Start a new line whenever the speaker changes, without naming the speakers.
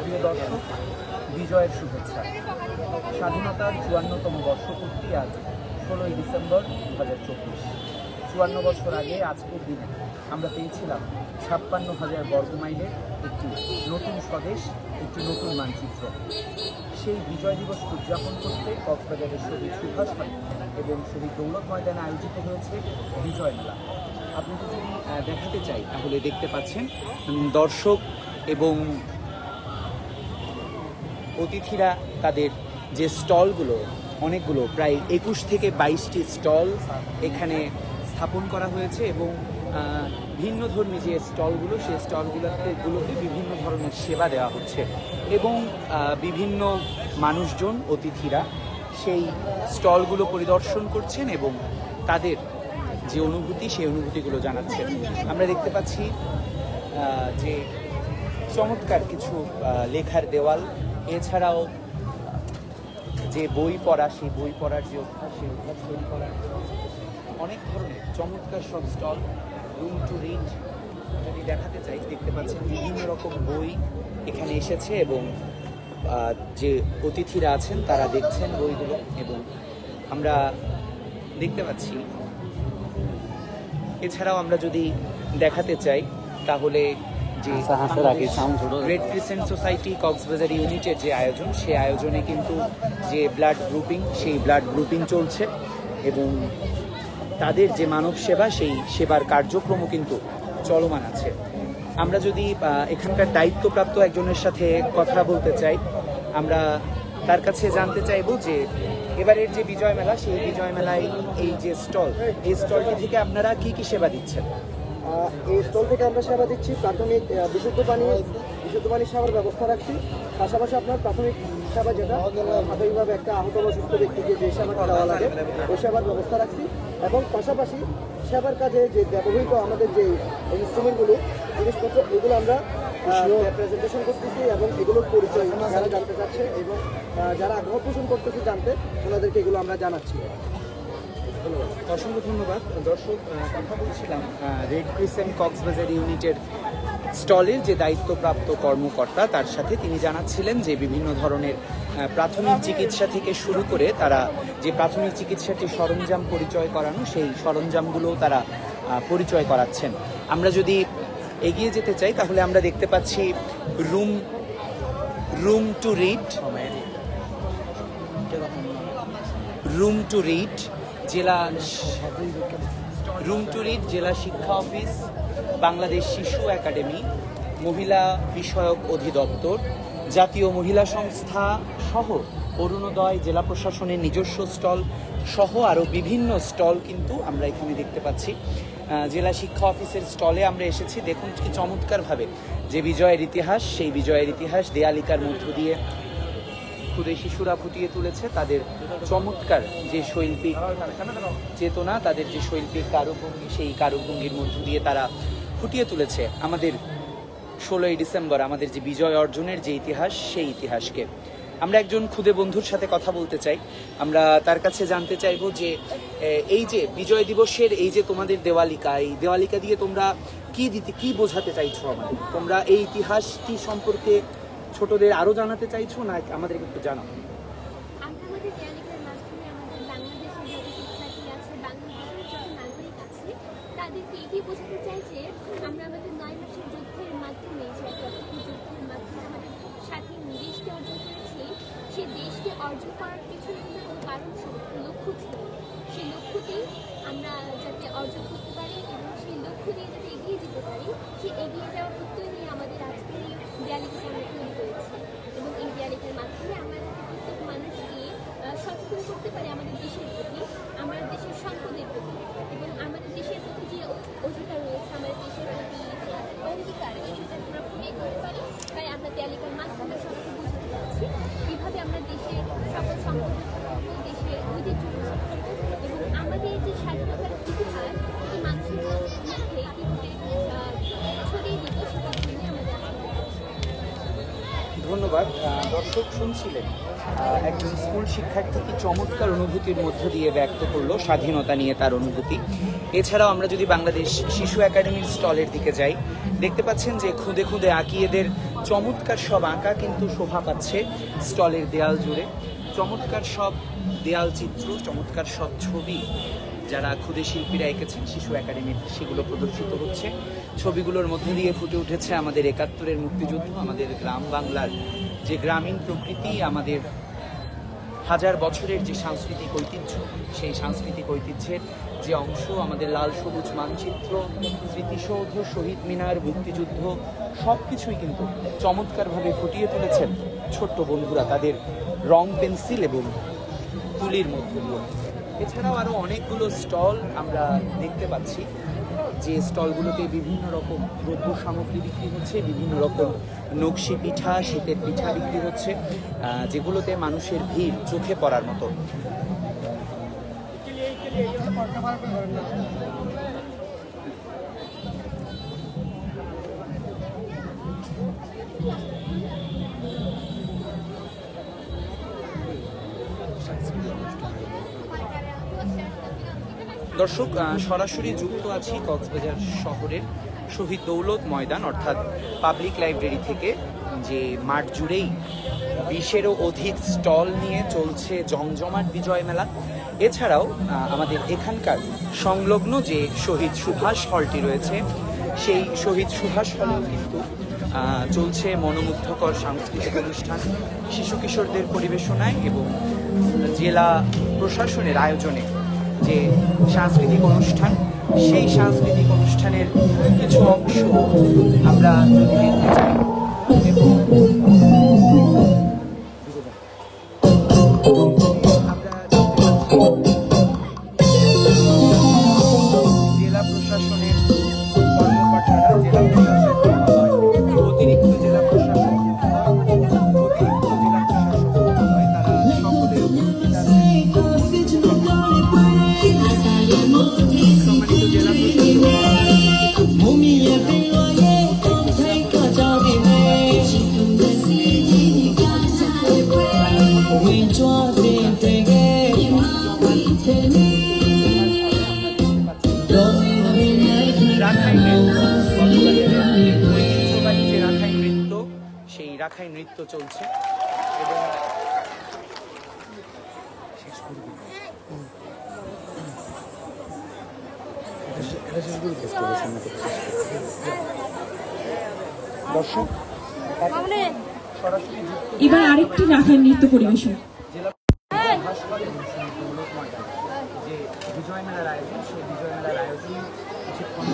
প্রিয় দর্শক, বিজয়ের শুভেচ্ছা। স্বাধীনতার ৫৪তম বর্ষপূর্তি আজ ১৬ই ডিসেম্বর ২০২৪। ৫৪ বছর আগে আজকের দিনে আমরা পেয়েছিলাম ৫৬,০০০ বর্গমাইলের একটি নতুন স্বদেশ, একটি নতুন মানচিত্র। সেই বিজয় দিবস উদযাপন করতে কক্সবাজারের শহীদ সুভাষ পার্ক এবং শহীদ দৌলত ময়দানে আয়োজিত হয়েছে বিজয় মেলা। আপনাকে যদি দেখাতে চাই তাহলে দেখতে পাচ্ছেন দর্শক এবং অতিথিরা তাদের যে স্টলগুলো, অনেকগুলো প্রায় ২১ থেকে ২২টি স্টল এখানে স্থাপন করা হয়েছে এবং ভিন্নধর্মী যে স্টলগুলো, সেই স্টলগুলোতে বিভিন্ন ধরনের সেবা দেওয়া হচ্ছে এবং বিভিন্ন মানুষজন, অতিথিরা সেই স্টলগুলো পরিদর্শন করছেন এবং তাদের যে অনুভূতি, সেই অনুভূতিগুলো জানাচ্ছেন। আমরা দেখতে পাচ্ছি যে চমৎকার কিছু লেখার দেওয়াল, এছাড়াও যে বই পড়া, সেই বই পড়ার যে অভ্যাস, সেই অভ্যাস তৈরি করার অনেক ধরনের চমৎকার সব স্টল। রুম টু রিড যদি দেখাতে চাই, দেখতে পাচ্ছেন বিভিন্ন রকম বই এখানে এসেছে এবং যে অতিথিরা আছেন তারা দেখছেন বইগুলো এবং আমরা দেখতে পাচ্ছি। এছাড়াও আমরা যদি দেখাতে চাই তাহলে যে রেড ক্রিসেন্ট সোসাইটি কক্সবাজার ইউনিটের যে আয়োজন, সেই আয়োজনে কিন্তু যে ব্লাড গ্রুপিং, সেই ব্লাড গ্রুপিং চলছে এবং তাদের যে মানব সেবা, সেই সেবার কার্যক্রমও কিন্তু চলমান আছে। আমরা যদি এখানকার দায়িত্বপ্রাপ্ত একজনের সাথে কথা বলতে চাই, আমরা তার কাছে জানতে চাইব যে এবারের যে বিজয় মেলা, সেই বিজয় মেলায় এই যে স্টল, এই স্টলটি থেকে আপনারা কি কি সেবা দিচ্ছেন?
এই স্টল থেকে আমরা সেবা দিচ্ছি প্রাথমিক বিশুদ্ধ পানি সেবার ব্যবস্থা রাখছি। পাশাপাশি আপনার প্রাথমিক সেবা, যেটা প্রাথমিকভাবে একটা আহত বা সুস্থ ব্যক্তিকে যে সেবাটা দেওয়া লাগে, ওই সেবার ব্যবস্থা রাখছি এবং পাশাপাশি সেবার কাজে যে ব্যবহৃত আমাদের যে ইনস্ট্রুমেন্টগুলো, জিনিসপত্র, এগুলো আমরা প্রেজেন্টেশন করতেছি এবং এগুলোর পরিচয় যারা জানতে চাচ্ছে এবং যারা আগ্রহ পোষণ করতেছে জানতে, ওনাদেরকে এগুলো আমরা জানাচ্ছি।
অসংখ্য ধন্যবাদ। দর্শক, কথা বলছিলাম রেড ক্রিসেন্ট কক্সবাজার ইউনিটের স্টলের যে দায়িত্বপ্রাপ্ত কর্মকর্তা, তার সাথে তিনি জানাচ্ছিলেন যে বিভিন্ন ধরনের প্রাথমিক চিকিৎসা থেকে শুরু করে তারা যে প্রাথমিক চিকিৎসার যে সরঞ্জাম পরিচয় করানো, সেই সরঞ্জামগুলোও তারা পরিচয় করাচ্ছেন। আমরা যদি এগিয়ে যেতে চাই তাহলে আমরা দেখতে পাচ্ছি রুম টু রিড জেলা শিক্ষা অফিস, বাংলাদেশ শিশু একাডেমি, মহিলা বিষয়ক অধিদপ্তর, জাতীয় মহিলা সংস্থা সহ অরুণোদয়, জেলা প্রশাসনের নিজস্ব স্টল সহ আরও বিভিন্ন স্টল কিন্তু আমরা এখানে দেখতে পাচ্ছি। জেলা শিক্ষা অফিসের স্টলে আমরা এসেছি। দেখুন কি চমৎকারভাবে যে বিজয়ের ইতিহাস, সেই বিজয়ের ইতিহাস দেয়ালিকার মধ্য দিয়ে ক্ষুদে শিশুরা ফুটিয়ে তুলেছে তাদের চমৎকার যে শৈল্পিক চেতনা, তাদের যে শৈল্পিক কারুভঙ্গি, সেই কারুভঙ্গির মধ্য দিয়ে তারা ফুটিয়ে তুলেছে আমাদের ১৬ই ডিসেম্বর, আমাদের যে বিজয় অর্জনের যে ইতিহাস, সেই ইতিহাসকে। আমরা একজন ক্ষুদে বন্ধুর সাথে কথা বলতে চাই। আমরা তার কাছে জানতে চাইব যে এই যে বিজয় দিবসের এই যে তোমাদের দেওয়ালিকা, এই দেওয়ালিকা দিয়ে তোমরা কি বোঝাতে চাইছো আমাদের? তোমরা এই ইতিহাসটি সম্পর্কে ছোটদের আরো জানাতে চাইছো, না আমাদেরকে একটু জানাও?
তাদেরকে এটি বোঝাতে চাই যে আমরা আমাদের ৯ মাসের যুদ্ধের মাধ্যমে, যে যুদ্ধের মাধ্যমে আমাদের স্বাধীন দেশকে অর্জন করেছি, সেই দেশকে অর্জন করার পিছনে কিন্তু কোনো কারণ ছিল, লক্ষ্য ছিল। সেই লক্ষ্যটি আমরা যাতে অর্জন করতে পারি এবং সেই লক্ষ্য নিয়ে যাতে এগিয়ে যেতে পারি, সেই এগিয়ে যাওয়ার প্রত্যয় নিয়ে আমাদের আজকের এই দেয়ালিকাটা আমরা তৈরি করেছি এবং এই দেয়ালিকার মাধ্যমে আমরা যাতে প্রত্যেক মানুষকে সচেতন করতে পারি আমাদের দেশের প্রতি, আমাদের দেশের সম্পদের প্রতি এবং আমাদের দেশের প্রতি যে অধিকার রয়েছে, আমাদের দেশের প্রতি যে অঙ্গীকার, সেটা আমরা ফুটিয়ে তুলতে পারি। তাই আমরা দেয়ালিকার মাধ্যমে সবাইকে বোঝাতে পারছি কীভাবে আমরা দেশের সকল সম্পদ, দেশের ঐতিহ্য এবং আমাদের যে স্বাধীনতার ইতিহাস, এই মানুষের মধ্যে কীভাবে ছড়িয়ে দিত, সেটার জন্য আমাদের।
ধন্যবাদ। দর্শক শুনছিলেন একজন স্কুল শিক্ষার্থী কি চমৎকার অনুভূতির মধ্য দিয়ে ব্যক্ত করলো স্বাধীনতা নিয়ে তার অনুভূতি। এছাড়াও আমরা যদি বাংলাদেশ শিশু একাডেমির স্টলের দিকে যাই, দেখতে পাচ্ছেন যে খুদে খুদে আঁকিয়েদের চমৎকার সব আঁকা কিন্তু শোভা পাচ্ছে স্টলের দেয়াল জুড়ে। চমৎকার সব দেয়াল চিত্র, চমৎকার সব ছবি যারা ক্ষুদে শিল্পীরা এঁকেছেন শিশু একাডেমির, সেগুলো প্রদর্শিত হচ্ছে। ছবিগুলোর মধ্যে দিয়ে ফুটে উঠেছে আমাদের ৭১-এর মুক্তিযুদ্ধ, আমাদের গ্রাম বাংলার যে গ্রামীণ প্রকৃতি, আমাদের হাজার বছরের যে সাংস্কৃতিক ঐতিহ্য, সেই সাংস্কৃতিক ঐতিহ্যের যে অংশ, আমাদের লাল সবুজ মানচিত্র, স্মৃতিসৌধ, শহীদ মিনার, মুক্তিযুদ্ধ, সব কিছুই কিন্তু চমৎকারভাবে ফুটিয়ে তুলেছেন ছোট্ট বন্ধুরা তাদের রং পেন্সিল এবং তুলির মধ্য দিয়ে। এছাড়াও আরও অনেকগুলো স্টল আমরা দেখতে পাচ্ছি, যে স্টলগুলোতে বিভিন্ন রকম দ্রব্য সামগ্রী বিক্রি হচ্ছে, বিভিন্ন রকম নকশি পিঠা, শীতের পিঠা বিক্রি হচ্ছে, যেগুলোতে মানুষের ভিড় চোখে পড়ার মতো। দর্শক, সরাসরি যুক্ত আছি কক্সবাজার শহরের শহীদ দৌলত ময়দান অর্থাৎ পাবলিক লাইব্রেরি থেকে, যে মাঠ জুড়েই 20-এরও অধিক স্টল নিয়ে চলছে জমজমাট বিজয় মেলা। এছাড়াও আমাদের এখানকার সংলগ্ন যে শহীদ সুভাষ হলটি রয়েছে, সেই শহীদ সুভাষ হলেও কিন্তু চলছে মনোমুগ্ধকর সাংস্কৃতিক অনুষ্ঠান শিশু কিশোরদের পরিবেশনায় এবং জেলা প্রশাসনের আয়োজনে যে সাংস্কৃতিক অনুষ্ঠান, সেই সাংস্কৃতিক অনুষ্ঠানের কিছু অংশ আমরা যদি দেখতে চাই এবং আমরা জেলা প্রশাসনের কর্মকর্তারা, জেলা প্রশাসক মহোদয়, অতিরিক্ত জেলা প্রশাসক মহোদয়, তারা সকলে উপস্থিত আছেন। সম্মানিত জেলা রাখাই নৃত্য, সেই রাখাই নৃত্য চলছে এবং দর্শক সরাসরি
এবার আরেকটি রাখাই নৃত্য পরিবেশন।
জেলা হাসপাতাল দৌলত ময়দান যে বিজয় মেলার আয়োজন, সেই বিজয় মেলার আয়োজন কিছুক্ষণ